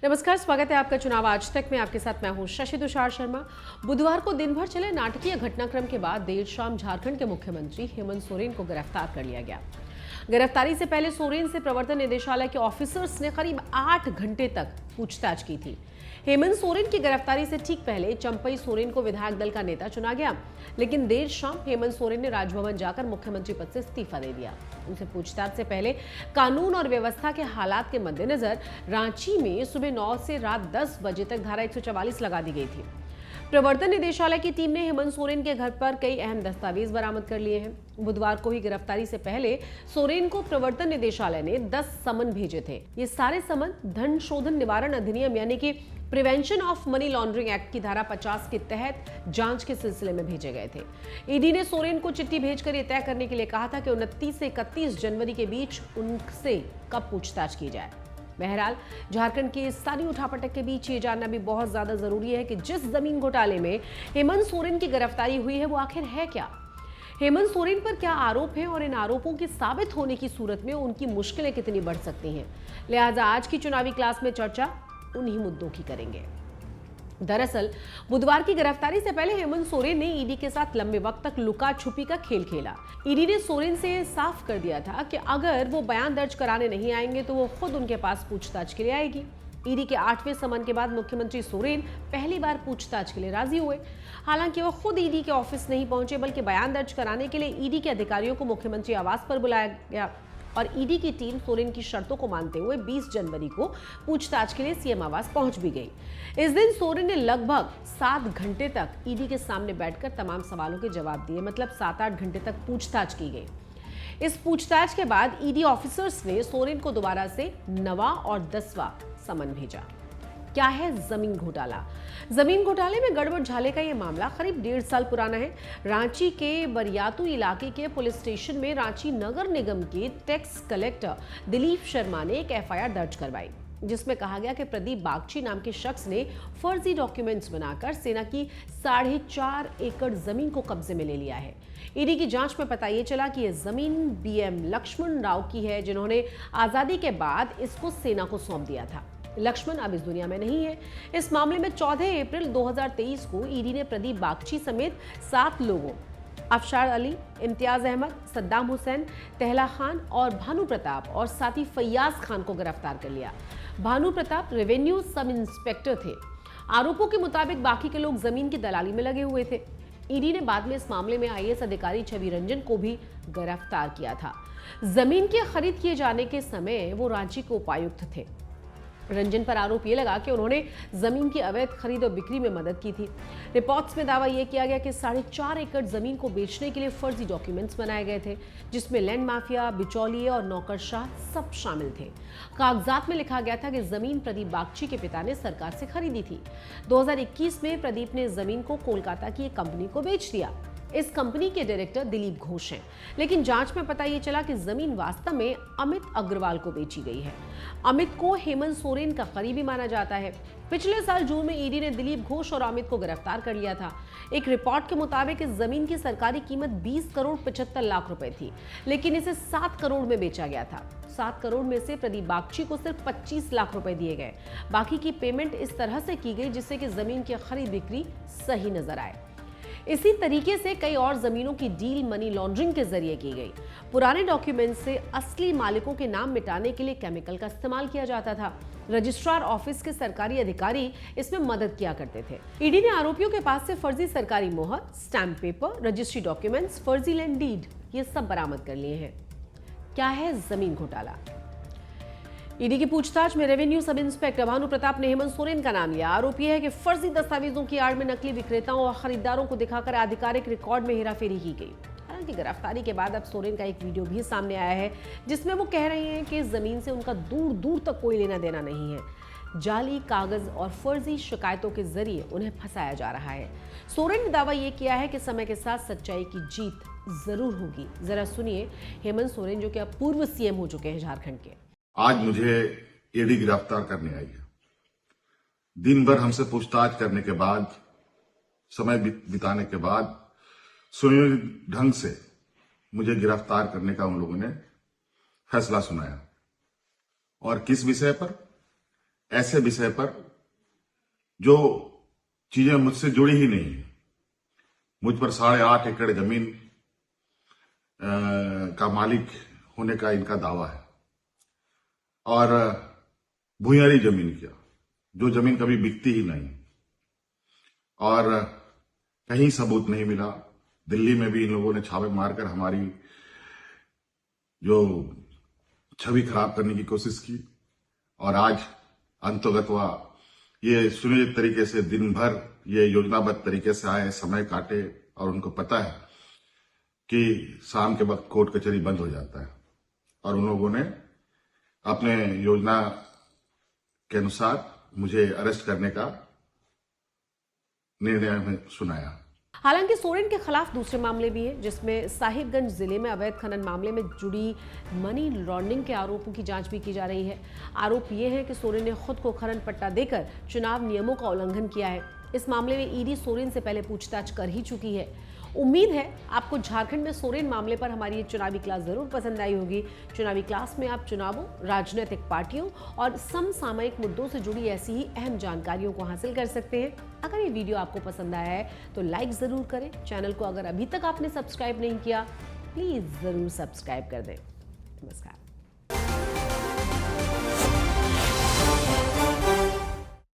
नमस्कार, स्वागत है आपका चुनाव आज तक में। आपके साथ मैं हूं शशि तुषार शर्मा। बुधवार को दिन भर चले नाटकीय घटनाक्रम के बाद देर शाम झारखंड के मुख्यमंत्री हेमंत सोरेन को गिरफ्तार कर लिया गया। गिरफ्तारी से पहले सोरेन से प्रवर्तन निदेशालय के ऑफिसर्स ने करीब 8 घंटे तक पूछताछ की थी। हेमंत सोरेन की गिरफ्तारी से ठीक पहले चंपई सोरेन को विधायक दल का नेता चुना गया, लेकिन देर शाम हेमंत सोरेन ने राजभवन जाकर मुख्यमंत्री पद से इस्तीफा दे दिया। उनसे पूछताछ से पहले कानून और व्यवस्था के हालात के मद्देनजर रांची में सुबह 9 से रात 10 बजे तक धारा 144 लगा दी गई थी। प्रवर्तन निदेशालय की टीम ने हेमंत सोरेन के घर पर कई अहम दस्तावेज बरामद कर लिए हैं। बुधवार को ही गिरफ्तारी से पहले सोरेन को प्रवर्तन निदेशालय ने 10 समन भेजे थे। ये सारे समन धन शोधन निवारण अधिनियम यानी कि prevention of money laundering act की धारा 50 के तहत जांच के सिलसिले में भेजे गए थे। ईडी ने सोरेन को चिट्ठी भेजकर यह तय करने के लिए कहा था कि 29 से 31 जनवरी के बीच उनसे कब पूछताछ की जाए। बहरहाल झारखंड के सारी उठापटक के बीच ये जानना भी बहुत ज्यादा जरूरी है कि जिस जमीन घोटाले में हेमंत सोरेन की गिरफ्तारी हुई है वो आखिर है क्या। हेमंत सोरेन पर क्या आरोप है और इन आरोपों के साबित होने की सूरत में उनकी मुश्किलें कितनी बढ़ सकती हैं। लिहाजा आज की चुनावी क्लास में चर्चा उन्हीं मुद्दों की करेंगे। दरअसल बुधवार की गिरफ्तारी से पहले हेमंत सोरेन ने ईडी के साथ लंबे वक्त तक लुका छुपी का खेल खेला। ईडी ने सोरेन से साफ कर दिया था कि अगर वो बयान दर्ज कराने नहीं आएंगे तो वो खुद उनके पास पूछताछ के लिए आएगी। ईडी के 8वें समन के बाद मुख्यमंत्री सोरेन पहली बार पूछताछ के लिए राजी हुए। हालांकि वो खुद ईडी के ऑफिस नहीं पहुंचे, बल्कि बयान दर्ज कराने के लिए ईडी के अधिकारियों को मुख्यमंत्री आवास पर बुलाया गया और ईडी की टीम सोरेन की शर्तों को मानते हुए 20 जनवरी को पूछताछ के लिए सीएम आवास पहुंच भी गई। इस दिन सोरेन ने लगभग 7 घंटे तक ईडी के सामने बैठकर तमाम सवालों के जवाब दिए, मतलब 7-8 घंटे तक पूछताछ की गई। इस पूछताछ के बाद ईडी ऑफिसर्स ने सोरेन को दोबारा से 9वां और 10वां समन भेजा। क्या है जमीन घोटाला? जमीन घोटाले में गड़बड़ झाले का यह मामला करीब 1.5 साल पुराना है। रांची के बरियातू इलाके के पुलिस स्टेशन में रांची नगर निगम के टैक्स कलेक्टर दिलीप शर्मा ने एक एफआईआर दर्ज करवाई, जिसमें कहा गया कि प्रदीप बागची नाम के शख्स ने फर्जी डॉक्यूमेंट्स बनाकर सेना की 4.5 एकड़ जमीन को कब्जे में ले लिया है। ईडी की जांच में पता ये चला कि यह जमीन बीएम लक्ष्मण राव की है, जिन्होंने आजादी के बाद इसको सेना को सौंप दिया था। लक्ष्मण अब इस दुनिया में नहीं है। इस मामले में 14 अप्रैल 2023 को ईडी ने प्रदीप बागची समेत 7 लोगों अफशार अली, इम्तियाज अहमद, सद्दाम हुसैन, तहला खान और भानु प्रताप और साथी फैयाज खान को गिरफ्तार कर लिया। Bhanu Pratap revenue sub inspector थे। आरोपों के मुताबिक बाकी के लोग जमीन की दलाली में लगे हुए थे। ईडी ने बाद में इस मामले में आईएएस अधिकारी छवि रंजन को भी गिरफ्तार किया था। जमीन की खरीद किए जाने के समय वो रांची के उपायुक्त थे। रंजन पर आरोप यह लगा कि उन्होंने जमीन की अवैध खरीद और बिक्री में मदद की थी। रिपोर्ट्स में दावा यह किया गया कि 4.5 एकड़ जमीन को बेचने के लिए फर्जी डॉक्यूमेंट्स बनाए गए थे, जिसमें लैंड माफिया, बिचौलिए और नौकरशाह सब शामिल थे। कागजात में लिखा गया था कि जमीन प्रदीप बागची के पिता ने सरकार से खरीदी थी। 2021 में प्रदीप ने जमीन को कोलकाता की एक कंपनी को बेच दिया। इस कंपनी के डायरेक्टर दिलीप घोष हैं, लेकिन जांच में पता ये चला कि जमीन वास्तव में अमित अग्रवाल को बेची गई है। अमित को हेमंत सोरेन का करीबी माना जाता है। पिछले साल जून में ईडी ने दिलीप घोष और अमित को गिरफ्तार कर लिया था। एक रिपोर्ट के मुताबिक इस जमीन की सरकारी कीमत 20 करोड़ 75 लाख रुपए थी, लेकिन इसे 7 करोड़ में बेचा गया था। 7 करोड़ में से प्रदीप बागची को सिर्फ 25 लाख रुपए दिए गए। बाकी की पेमेंट इस तरह से की गई जिससे कि जमीन की खरीद बिक्री सही नजर आए। इसी तरीके से कई और जमीनों की डील मनी लॉन्ड्रिंग के जरिए की गई। पुराने डॉक्यूमेंट से असली मालिकों के नाम मिटाने के लिए केमिकल का इस्तेमाल किया जाता था। रजिस्ट्रार ऑफिस के सरकारी अधिकारी इसमें मदद किया करते थे। ईडी ने आरोपियों के पास से फर्जी सरकारी मोहर, स्टैम्प पेपर, रजिस्ट्री डॉक्यूमेंट्स, फर्जी लैंड डीड ये सब बरामद कर लिए हैं। क्या है जमीन घोटाला? ईडी की पूछताछ में revenue sub inspector Bhanu Pratap ने हेमंत सोरेन का नाम लिया। आरोप यह है कि फर्जी दस्तावेजों की आड़ में नकली विक्रेताओं और खरीदारों को दिखाकर आधिकारिक रिकॉर्ड में हेराफेरी की गई। हालांकि गिरफ्तारी के बाद अब सोरेन का एक वीडियो भी सामने आया है, जिसमें वो कह रहे हैं कि इस जमीन से उनका दूर दूर तक कोई लेना देना नहीं है। जाली कागज और फर्जी शिकायतों के जरिए उन्हें फंसाया जा रहा है। सोरेन ने दावा यह किया है कि समय के साथ सच्चाई की जीत जरूर होगी। जरा सुनिए हेमंत सोरेन, जो कि अब पूर्व सीएम हो चुके हैं झारखंड के। आज मुझे ईडी गिरफ्तार करने आई है। दिन भर हमसे पूछताछ करने के बाद, समय बिताने के बाद सुनियोजित ढंग से मुझे गिरफ्तार करने का उन लोगों ने फैसला सुनाया। और किस विषय पर? ऐसे विषय पर जो चीजें मुझसे जुड़ी ही नहीं है। मुझ पर 8.5 एकड़ जमीन का मालिक होने का इनका दावा है और भूयारी जमीन किया, जो जमीन कभी बिकती ही नहीं और कहीं सबूत नहीं मिला। दिल्ली में भी इन लोगों ने छापे मारकर हमारी जो छवि खराब करने की कोशिश की और आज अंतर्गत हुआ। ये सुनियोजित तरीके से दिन भर ये योजनाबद्ध तरीके से आए, समय काटे और उनको पता है कि शाम के वक्त कोर्ट कचहरी बंद हो जाता है और उन लोगों ने अपने योजना के अनुसार मुझे अरेस्ट करने का निर्णय में सुनाया। हालांकि सोरेन के खिलाफ दूसरे मामले भी हैं, जिसमें साहिबगंज जिले में अवैध खनन मामले में जुड़ी मनी लॉन्ड्रिंग के आरोपों की जांच भी की जा रही है। आरोप ये है कि सोरेन ने खुद को खनन पट्टा देकर चुनाव नियमों का उल्लंघन किया है। इस मामले में ईडी सोरेन से पहले पूछताछ कर ही चुकी है। उम्मीद है आपको झारखंड में सोरेन मामले पर हमारी ये चुनावी क्लास जरूर पसंद आई होगी। चुनावी क्लास में आप चुनावों, राजनीतिक पार्टियों और समसामयिक मुद्दों से जुड़ी ऐसी ही अहम जानकारियों को हासिल कर सकते हैं। अगर ये वीडियो आपको पसंद आया है तो लाइक जरूर करें। चैनल को अगर अभी तक आपने सब्सक्राइब नहीं किया, प्लीज जरूर सब्सक्राइब कर दें। नमस्कार।